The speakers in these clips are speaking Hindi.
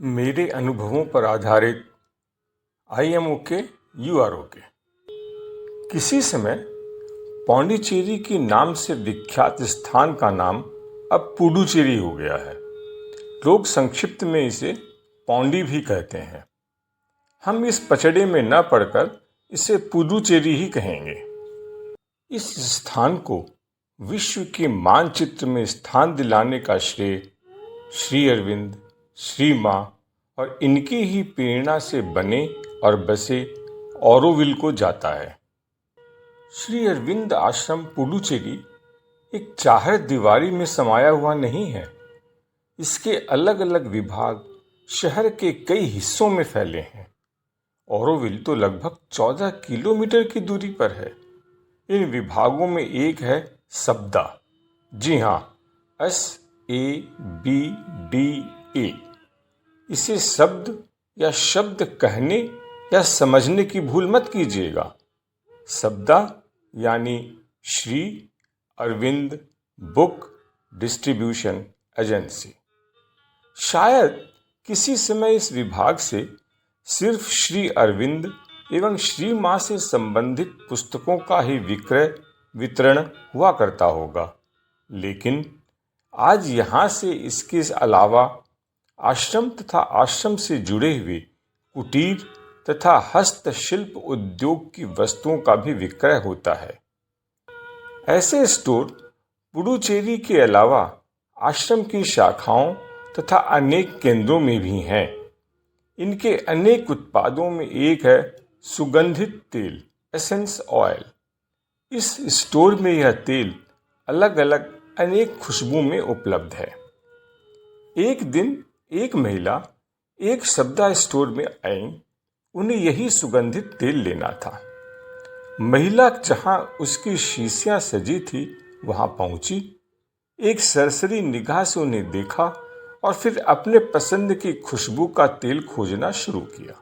मेरे अनुभवों पर आधारित I am okay you are okay. किसी समय पौंडीचेरी के नाम से विख्यात स्थान का नाम अब पुडुचेरी हो गया है। लोग संक्षिप्त में इसे पौंडी भी कहते हैं। हम इस पचड़े में न पड़कर इसे पुडुचेरी ही कहेंगे। इस स्थान को विश्व के मानचित्र में स्थान दिलाने का श्रेय श्री अरविंद, श्री मां और इनकी ही प्रेरणा से बने और बसे ऑरोविल को जाता है। श्री अरविंद आश्रम पुडुचेरी एक चाहर दीवारी में समाया हुआ नहीं है। इसके अलग अलग विभाग शहर के कई हिस्सों में फैले हैं। ऑरोविल तो लगभग 14 किलोमीटर की दूरी पर है। इन विभागों में एक है सबदा। जी हाँ, SABDA। इसे शब्द या शब्द कहने या समझने की भूल मत कीजिएगा। सबदा यानी Shri Aurobindo book distribution agency. शायद किसी समय इस विभाग से सिर्फ श्री अरविंद एवं श्री मां से संबंधित पुस्तकों का ही विक्रय वितरण हुआ करता होगा, लेकिन आज यहाँ से इसके अलावा आश्रम तथा आश्रम से जुड़े हुए कुटीर तथा हस्तशिल्प उद्योग की वस्तुओं का भी विक्रय होता है। ऐसे स्टोर पुडुचेरी के अलावा आश्रम की शाखाओं तथा अनेक केंद्रों में भी हैं। इनके अनेक उत्पादों में एक है सुगंधित तेल, एसेंस ऑयल। इस स्टोर में यह तेल अलग अलग अनेक खुशबू में उपलब्ध है। एक दिन एक महिला एक सबदा स्टोर में आई। उन्हें यही सुगंधित तेल लेना था। महिला जहां उसकी शीशियां सजी थी वहां पहुंची, एक सरसरी निगाह से उन्हें देखा और फिर अपने पसंद की खुशबू का तेल खोजना शुरू किया।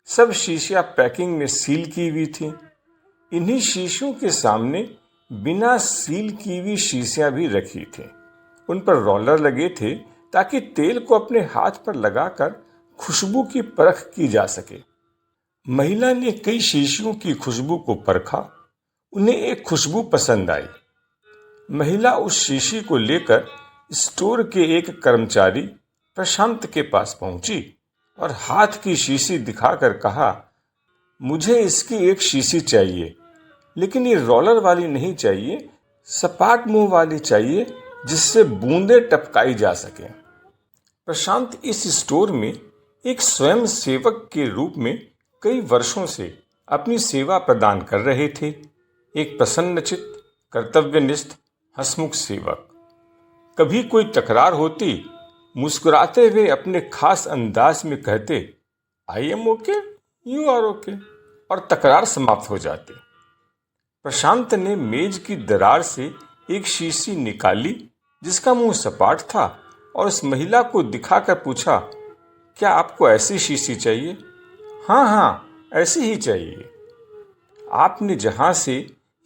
सब शीशियां पैकिंग में सील की हुई थीं। इन्हीं शीशियों के सामने बिना सील की हुई शीशियां भी रखी थीं। उन पर रोलर लगे थे ताकि तेल को अपने हाथ पर लगाकर खुशबू की परख की जा सके। महिला ने कई शीशियों की खुशबू को परखा। उन्हें एक खुशबू पसंद आई। महिला उस शीशी को लेकर स्टोर के एक कर्मचारी प्रशांत के पास पहुंची और हाथ की शीशी दिखाकर कहा, मुझे इसकी एक शीशी चाहिए, लेकिन ये रोलर वाली नहीं चाहिए, सपाट मुंह वाली चाहिए जिससे बूंदें टपकाई जा सके। प्रशांत इस स्टोर में एक स्वयं सेवक के रूप में कई वर्षों से अपनी सेवा प्रदान कर रहे थे। एक प्रसन्नचित्त, कर्तव्यनिष्ठ, हंसमुख सेवक। कभी कोई तकरार होती, मुस्कुराते हुए अपने खास अंदाज में कहते, I am okay you are okay, और तकरार समाप्त हो जाती। प्रशांत ने मेज की दरार से एक शीशी निकाली जिसका मुंह सपाट था और उस महिला को दिखाकर पूछा, क्या आपको ऐसी शीशी चाहिए? हाँ, ऐसी ही चाहिए। आपने जहां से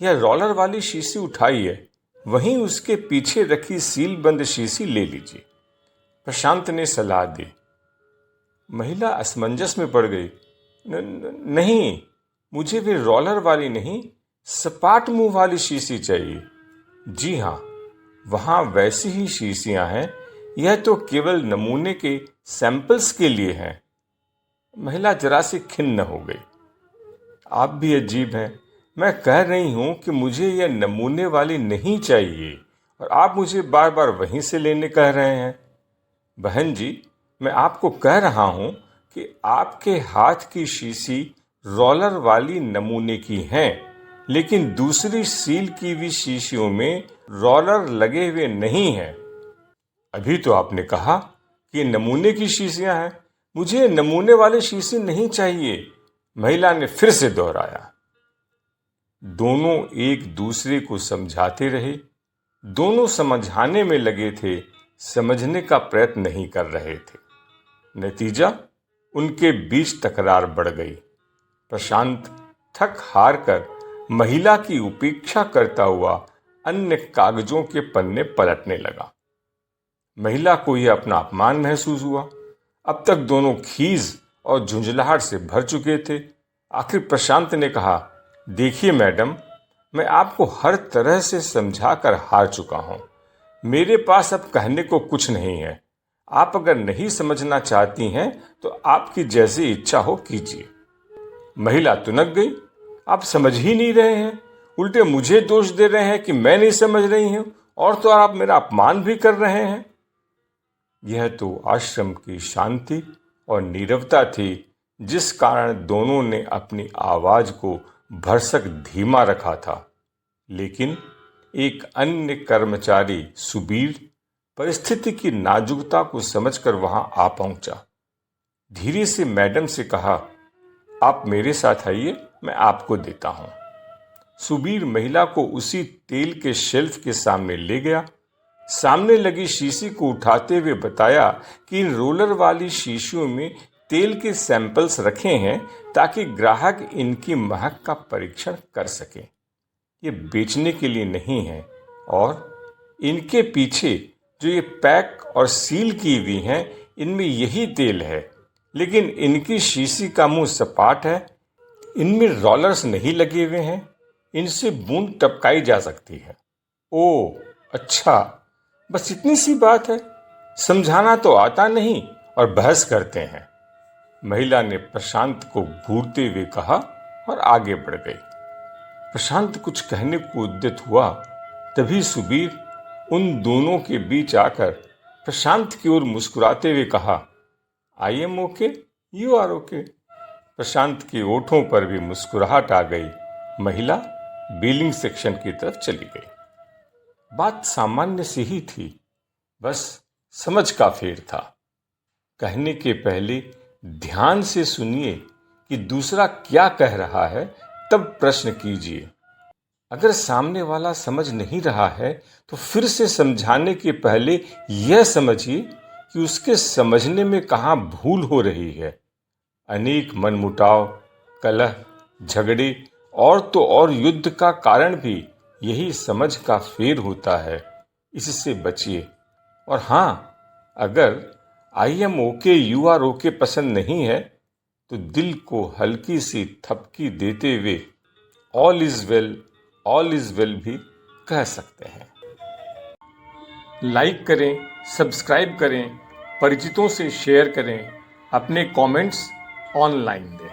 यह रोलर वाली शीशी उठाई है वहीं उसके पीछे रखी सील बंद शीशी ले लीजिए, प्रशांत ने सलाह दी। महिला असमंजस में पड़ गई। नहीं, मुझे वे रोलर वाली नहीं, सपाट मुंह वाली शीशी चाहिए। जी हाँ, वहां वैसी ही शीशियां हैं, यह तो केवल नमूने के सैंपल्स के लिए हैं। महिला जरा सी खिन्न हो गई। आप भी अजीब हैं। मैं कह रही हूं कि मुझे यह नमूने वाली नहीं चाहिए और आप मुझे बार बार वहीं से लेने कह रहे हैं। बहन जी, मैं आपको कह रहा हूं कि आपके हाथ की शीशी रोलर वाली नमूने की हैं, लेकिन दूसरी सील की हुई शीशियों में रोलर लगे हुए नहीं हैं। अभी तो आपने कहा कि नमूने की शीशियां हैं। मुझे नमूने वाली शीशी नहीं चाहिए, महिला ने फिर से दोहराया। दोनों एक दूसरे को समझाते रहे। दोनों समझाने में लगे थे, समझने का प्रयत्न नहीं कर रहे थे। नतीजा, उनके बीच तकरार बढ़ गई। प्रशांत थक हार कर महिला की उपेक्षा करता हुआ अन्य कागजों के पन्ने पलटने लगा। महिला को यह अपना अपमान महसूस हुआ। अब तक दोनों खीज और झुंझलाहट से भर चुके थे। आखिर प्रशांत ने कहा, देखिए मैडम, मैं आपको हर तरह से समझाकर हार चुका हूं। मेरे पास अब कहने को कुछ नहीं है। आप अगर नहीं समझना चाहती हैं तो आपकी जैसी इच्छा हो कीजिए। महिला तुनक गई। आप समझ ही नहीं रहे हैं, उल्टे मुझे दोष दे रहे हैं कि मैं नहीं समझ रही हूं, और तो आप मेरा अपमान भी कर रहे हैं। यह तो आश्रम की शांति और नीरवता थी जिस कारण दोनों ने अपनी आवाज को भरसक धीमा रखा था। लेकिन एक अन्य कर्मचारी सुबीर परिस्थिति की नाजुकता को समझकर वहां आ पहुंचा। धीरे से मैडम से कहा, आप मेरे साथ आइए, मैं आपको देता हूं। सुबीर महिला को उसी तेल के शेल्फ के सामने ले गया। सामने लगी शीशी को उठाते हुए बताया कि इन रोलर वाली शीशियों में तेल के सैंपल्स रखे हैं ताकि ग्राहक इनकी महक का परीक्षण कर सके। ये बेचने के लिए नहीं है, और इनके पीछे जो ये पैक और सील की हुई हैं, इनमें यही तेल है, लेकिन इनकी शीशी का मुंह सपाट है, इनमें रोलर्स नहीं लगे हुए हैं, इनसे बूंद टपकाई जा सकती है। ओ अच्छा, बस इतनी सी बात है, समझाना तो आता नहीं और बहस करते हैं। महिला ने प्रशांत को घूरते हुए कहा और आगे बढ़ गई। प्रशांत कुछ कहने को उद्यत हुआ, तभी सुबीर उन दोनों के बीच आकर प्रशांत की ओर मुस्कुराते हुए कहा, I am okay, you are okay. Prashant के ओठों पर भी मुस्कुराहट आ गई। महिला बिलिंग सेक्शन की तरफ चली गई। बात सामान्य सी ही थी, बस समझ का फेर था। कहने के पहले ध्यान से सुनिए कि दूसरा क्या कह रहा है, तब प्रश्न कीजिए। अगर सामने वाला समझ नहीं रहा है तो फिर से समझाने के पहले यह समझिए कि उसके समझने में कहाँ भूल हो रही है। अनेक मनमुटाव, कलह, झगड़े और तो और युद्ध का कारण भी यही समझ का फेर होता है। इससे बचिए। और हाँ, अगर I am okay, you are okay पसंद नहीं है तो दिल को हल्की सी थपकी देते हुए ऑल इज वेल भी कह सकते हैं। लाइक करें, सब्सक्राइब करें, परिचितों से शेयर करें, अपने कमेंट्स ऑनलाइन दें।